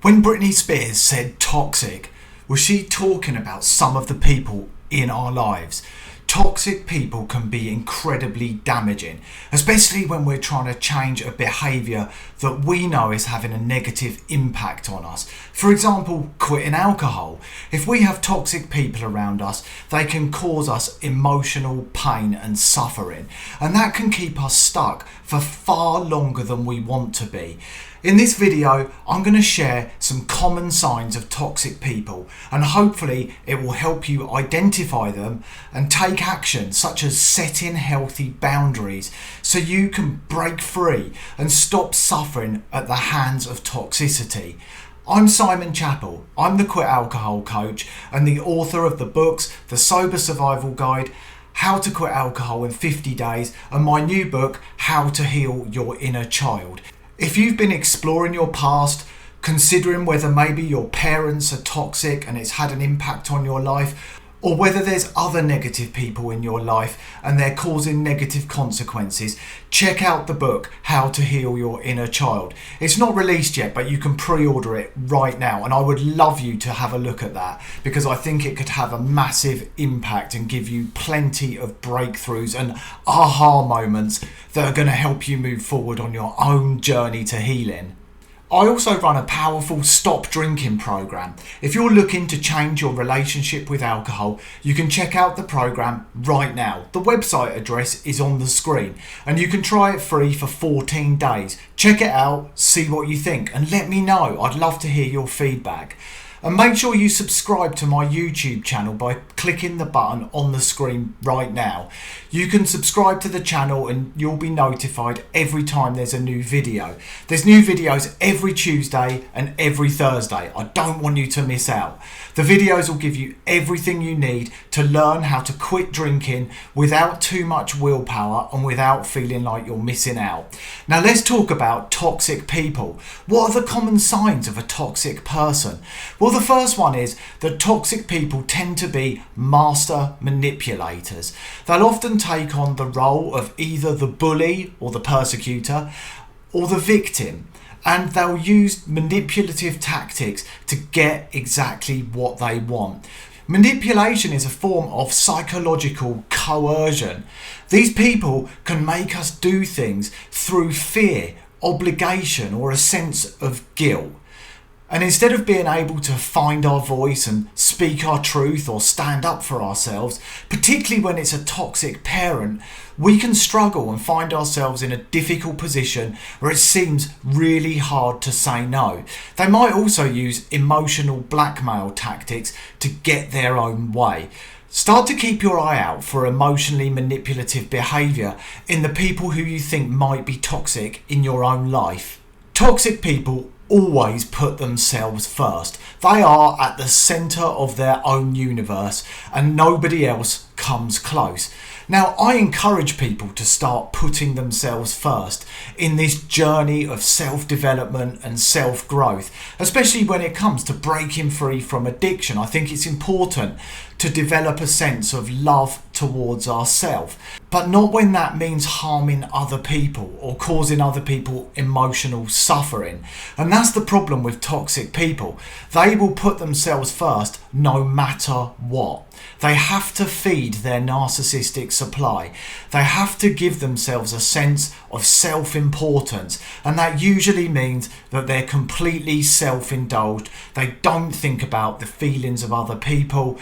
When Britney Spears said toxic, was she talking about some of the people in our lives? Toxic people can be incredibly damaging, especially when we're trying to change a behaviour that we know is having a negative impact on us. For example, quitting alcohol. If we have toxic people around us, they can cause us emotional pain and suffering, and that can keep us stuck for far longer than we want to be. In this video, I'm going to share some common signs of toxic people, and hopefully it will help you identify them and take action, such as setting healthy boundaries so you can break free and stop suffering at the hands of toxicity. I'm Simon Chapple. I'm the Quit Alcohol Coach and the author of the books The Sober Survival Guide, How to Quit Alcohol in 50 Days, and my new book, How to Heal Your Inner Child. If you've been exploring your past, considering whether maybe your parents are toxic and it's had an impact on your life, or whether there's other negative people in your life and they're causing negative consequences, check out the book, How to Heal Your Inner Child. It's not released yet, but you can pre-order it right now, and I would love you to have a look at that because I think it could have a massive impact and give you plenty of breakthroughs and aha moments that are going to help you move forward on your own journey to healing. I also run a powerful stop drinking program. If you're looking to change your relationship with alcohol, you can check out the program right now. The website address is on the screen and you can try it free for 14 days. Check it out, see what you think, and let me know. I'd love to hear your feedback. And make sure you subscribe to my YouTube channel by clicking the button on the screen right now. You can subscribe to the channel and you'll be notified every time there's a new video. There's new videos every Tuesday and every Thursday. I don't want you to miss out. The videos will give you everything you need to learn how to quit drinking without too much willpower and without feeling like you're missing out. Now let's talk about toxic people. What are the common signs of a toxic person? Well, the first one is that toxic people tend to be master manipulators. They'll often take on the role of either the bully or the persecutor or the victim, and they'll use manipulative tactics to get exactly what they want. Manipulation is a form of psychological coercion. These people can make us do things through fear, obligation, or a sense of guilt. And instead of being able to find our voice and speak our truth or stand up for ourselves, particularly when it's a toxic parent, we can struggle and find ourselves in a difficult position where it seems really hard to say no. They might also use emotional blackmail tactics to get their own way. Start to keep your eye out for emotionally manipulative behaviour in the people who you think might be toxic in your own life. Toxic people always put themselves first. They are at the centre of their own universe and nobody else comes close. Now, I encourage people to start putting themselves first in this journey of self-development and self-growth, especially when it comes to breaking free from addiction. I think it's important to develop a sense of love towards ourselves, but not when that means harming other people or causing other people emotional suffering. And that's the problem with toxic people. They will put themselves first no matter what. They have to feed their narcissistic supply. They have to give themselves a sense of self-importance, and that usually means that they're completely self-indulged. They don't think about the feelings of other people,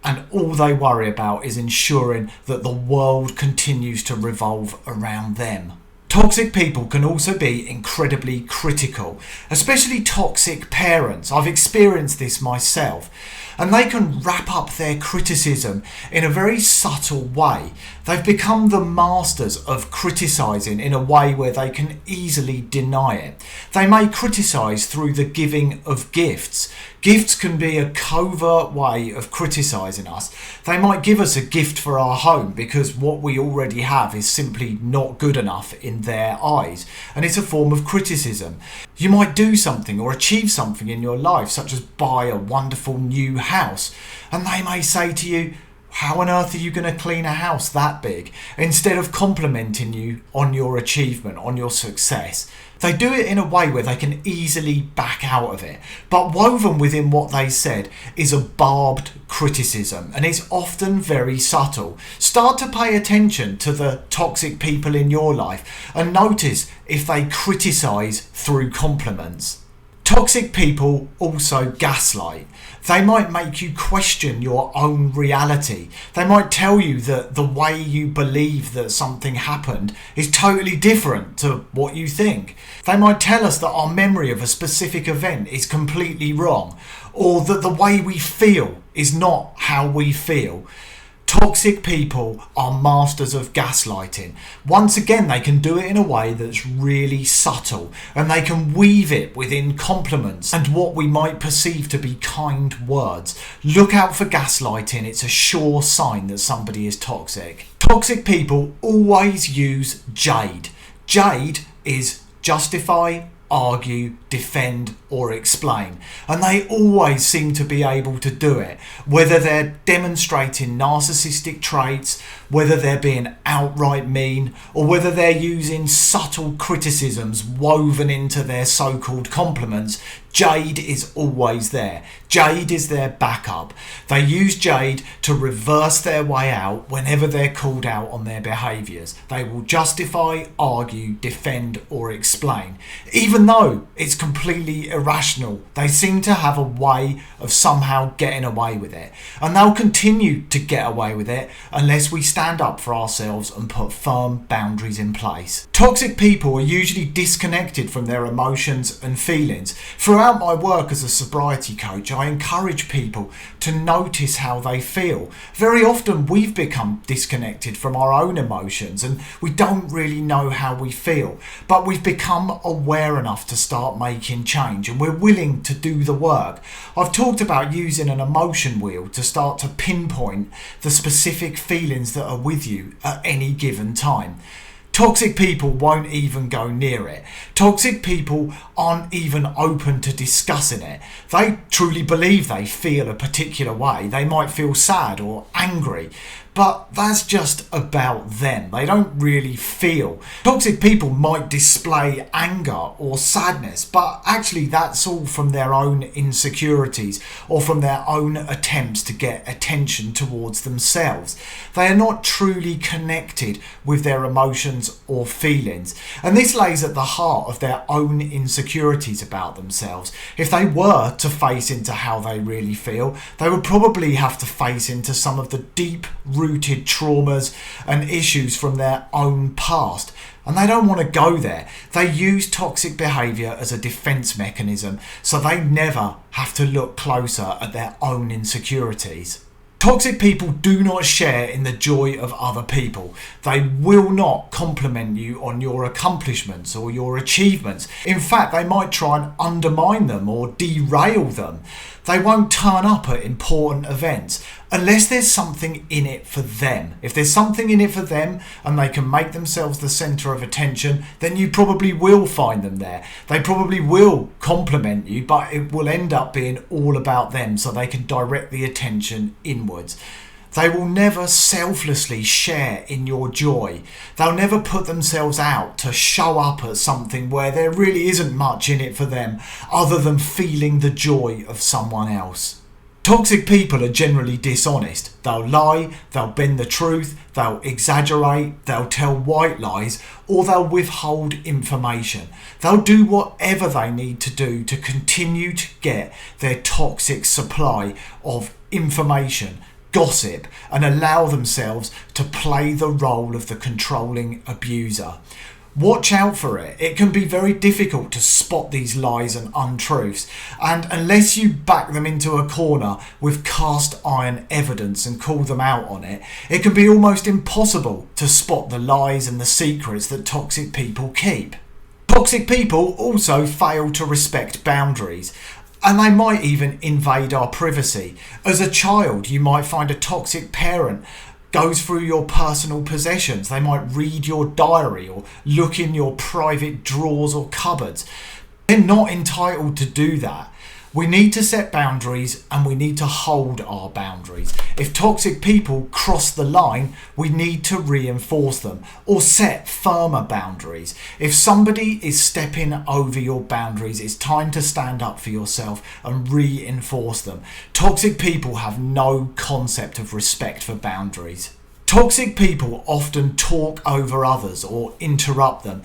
and all they worry about is ensuring that the world continues to revolve around them. Toxic people can also be incredibly critical, especially toxic parents. I've experienced this myself. And they can wrap up their criticism in a very subtle way. They've become the masters of criticising in a way where they can easily deny it. They may criticise through the giving of gifts. Gifts can be a covert way of criticising us. They might give us a gift for our home because what we already have is simply not good enough in their eyes, and it's a form of criticism. You might do something or achieve something in your life, such as buy a wonderful new house, and they may say to you, how on earth are you going to clean a house that big? Instead of complimenting you on your achievement, on your success. They do it in a way where they can easily back out of it, but woven within what they said is a barbed criticism, and it's often very subtle. Start to pay attention to the toxic people in your life and notice if they criticize through compliments. Toxic people also gaslight. They might make you question your own reality. They might tell you that the way you believe that something happened is totally different to what you think. They might tell us that our memory of a specific event is completely wrong, or that the way we feel is not how we feel. Toxic people are masters of gaslighting. Once again, they can do it in a way that's really subtle, and they can weave it within compliments and what we might perceive to be kind words. Look out for gaslighting. It's a sure sign that somebody is toxic. Toxic people always use Jade. Jade is justify, argue, defend, or explain, and they always seem to be able to do it, whether they're demonstrating narcissistic traits, whether they're being outright mean, or whether they're using subtle criticisms woven into their so-called compliments. Jade is always there. Jade is their backup. They use Jade to reverse their way out whenever they're called out on their behaviours. They will justify, argue, defend, or explain. Even though it's completely irrational, they seem to have a way of somehow getting away with it. And they'll continue to get away with it unless we stand up for ourselves and put firm boundaries in place. Toxic people are usually disconnected from their emotions and feelings. Throughout my work as a sobriety coach, I encourage people to notice how they feel. Very often we've become disconnected from our own emotions and we don't really know how we feel, but we've become aware enough to start making change, and we're willing to do the work. I've talked about using an emotion wheel to start to pinpoint the specific feelings that are with you at any given time. Toxic people won't even go near it. Toxic people aren't even open to discussing it. They truly believe they feel a particular way. They might feel sad or angry, but that's just about them. They don't really feel. Toxic people might display anger or sadness, but actually that's all from their own insecurities or from their own attempts to get attention towards themselves. They are not truly connected with their emotions or feelings, and this lays at the heart of their own insecurities about themselves. If they were to face into how they really feel, they would probably have to face into some of the deep-rooted traumas and issues from their own past, and they don't want to go there. They use toxic behaviour as a defence mechanism, so they never have to look closer at their own insecurities. Toxic people do not share in the joy of other people. They will not compliment you on your accomplishments or your achievements. In fact, they might try and undermine them or derail them. They won't turn up at important events unless there's something in it for them. If there's something in it for them and they can make themselves the centre of attention, then you probably will find them there. They probably will compliment you, but it will end up being all about them so they can direct the attention inwards. They will never selflessly share in your joy. They'll never put themselves out to show up at something where there really isn't much in it for them other than feeling the joy of someone else. Toxic people are generally dishonest. They'll lie, they'll bend the truth, they'll exaggerate, they'll tell white lies, or they'll withhold information. They'll do whatever they need to do to continue to get their toxic supply of information, gossip, and allow themselves to play the role of the controlling abuser. Watch out for it. It can be very difficult to spot these lies and untruths, and unless you back them into a corner with cast iron evidence and call them out on it, it can be almost impossible to spot the lies and the secrets that toxic people keep. Toxic people also fail to respect boundaries, and they might even invade our privacy. As a child, you might find a toxic parent goes through your personal possessions. They might read your diary or look in your private drawers or cupboards. They're not entitled to do that. We need to set boundaries and we need to hold our boundaries. If toxic people cross the line, we need to reinforce them or set firmer boundaries. If somebody is stepping over your boundaries, it's time to stand up for yourself and reinforce them. Toxic people have no concept of respect for boundaries. Toxic people often talk over others or interrupt them.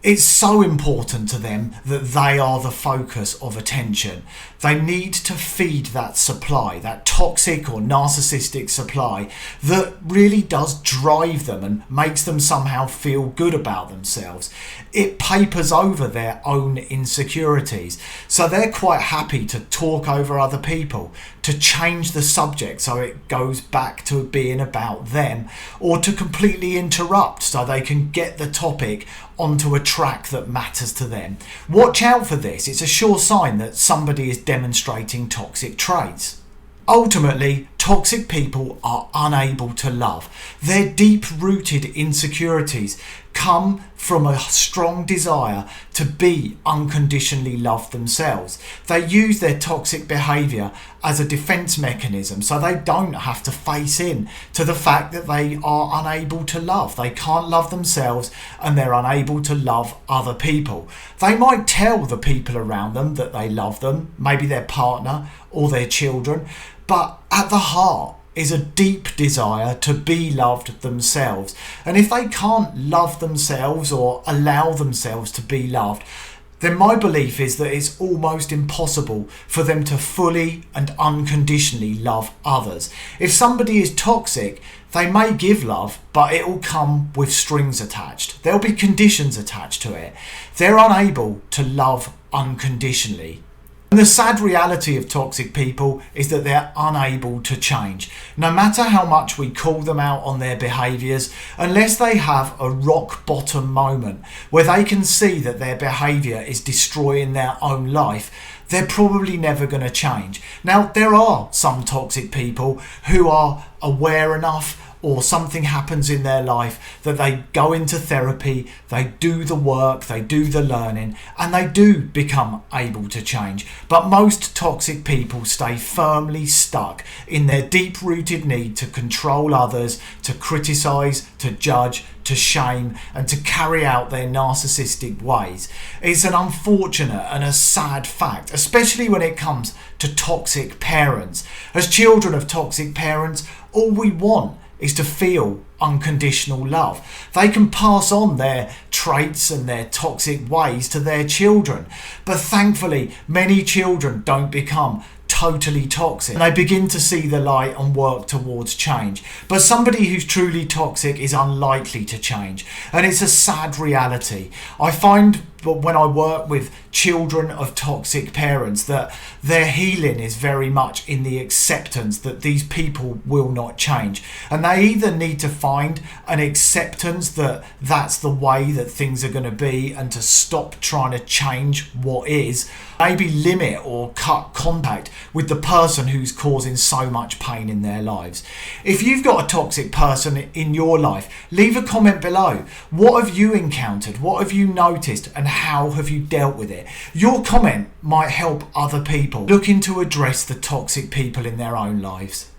It's so important to them that they are the focus of attention. They need to feed that supply, that toxic or narcissistic supply that really does drive them and makes them somehow feel good about themselves. It papers over their own insecurities. So they're quite happy to talk over other people, to change the subject so it goes back to being about them, or to completely interrupt so they can get the topic onto a track that matters to them. Watch out for this. It's a sure sign that somebody is demonstrating toxic traits. Ultimately, toxic people are unable to love. Their deep-rooted insecurities come from a strong desire to be unconditionally loved themselves. They use their toxic behaviour as a defence mechanism so they don't have to face in to the fact that they are unable to love. They can't love themselves and they're unable to love other people. They might tell the people around them that they love them, maybe their partner or their children, but at the heart is a deep desire to be loved themselves. And if they can't love themselves or allow themselves to be loved, then my belief is that it's almost impossible for them to fully and unconditionally love others. If somebody is toxic, they may give love, but it will come with strings attached. There'll be conditions attached to it. They're unable to love unconditionally. And the sad reality of toxic people is that they're unable to change. No matter how much we call them out on their behaviours, unless they have a rock bottom moment where they can see that their behaviour is destroying their own life, they're probably never going to change. Now, there are some toxic people who are aware enough, or something happens in their life that they go into therapy, they do the work, they do the learning, and they do become able to change. But most toxic people stay firmly stuck in their deep-rooted need to control others, to criticise, to judge, to shame, and to carry out their narcissistic ways. It's an unfortunate and a sad fact, especially when it comes to toxic parents. As children of toxic parents, all we want is to feel unconditional love. They can pass on their traits and their toxic ways to their children, but thankfully many children don't become totally toxic and they begin to see the light and work towards change. But somebody who's truly toxic is unlikely to change, and it's a sad reality. I find when I work with children of toxic parents that their healing is very much in the acceptance that these people will not change, and they either need to find an acceptance that that's the way that things are going to be and to stop trying to change what is, maybe limit or cut contact with the person who's causing so much pain in their lives. If you've got a toxic person in your life, leave a comment below. What have you encountered? What have you noticed? And how have you dealt with it? Your comment might help other people looking to address the toxic people in their own lives.